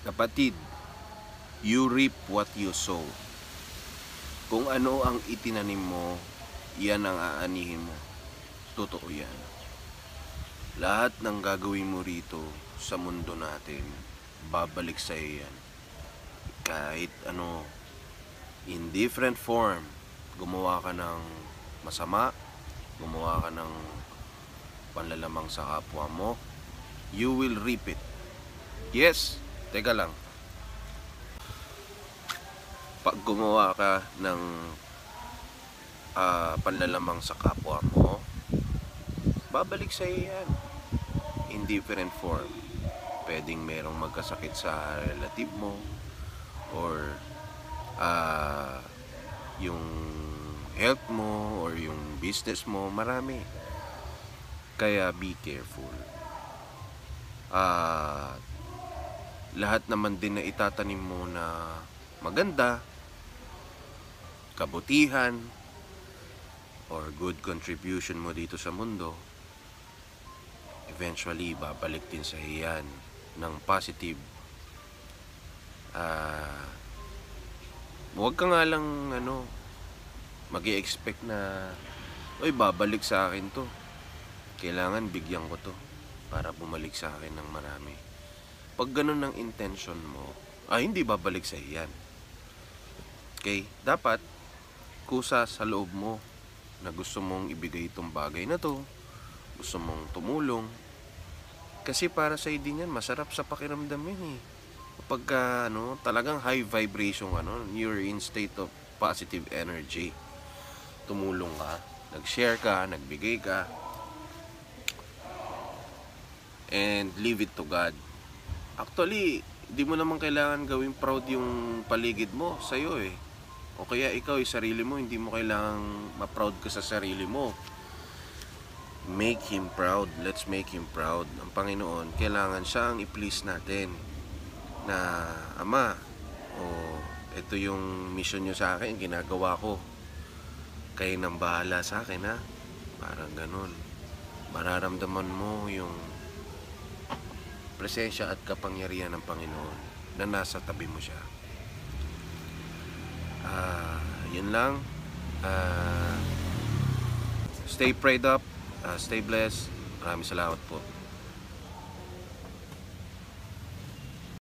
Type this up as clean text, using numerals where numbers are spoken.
Kapatid, you reap what you sow. Kung ano ang itinanim mo, yan ang aanihin mo. Totoo yan. Lahat ng gagawin mo rito sa mundo natin, babalik sa iyo yan. Kahit ano, in different form, gumawa ka ng masama, gumawa ka ng panlalamang sa kapwa mo, you will reap it. Yes, teka lang. Pag gumawa ka ng panlalamang sa kapwa mo, babalik sa iyo yan. In different form. Pwedeng merong magkasakit sa relative mo, or yung health mo, or yung business mo, marami. Kaya be careful. Lahat naman din na itatanim mo na maganda, kabutihan, or good contribution mo dito sa mundo, eventually babalik din sa iyan ng positive. Huwag ka nga lang mag-i-expect na oy, babalik sa akin to, kailangan bigyan ko to para bumalik sa akin ng marami. Pag ganun ang intention mo, hindi babalik sa iyan. Okay? Dapat kusa sa loob mo na gusto mong ibigay itong bagay na to, gusto mong tumulong, kasi para sa din yan, masarap sa pakiramdam yan eh. Kapag talagang high vibration, you're in state of positive energy, tumulong ka, nag-share ka, nagbigay ka, and leave it to God. Actually, di mo naman kailangan gawing proud yung paligid mo sa'yo eh. O kaya ikaw, sarili mo, hindi mo kailangang ma-proud ka sa sarili mo. Make Him proud. Let's make Him proud. Ang Panginoon, kailangan siya ang i-please natin. Na, Ama, ito yung mission nyo sa akin, ginagawa ko. Kayo nang bahala sa akin, ha? Parang ganun. Mararamdaman mo yung presensya at kapangyarihan ng Panginoon na nasa tabi mo siya. Yun lang. Stay prayed up, stay blessed. Maraming salamat po.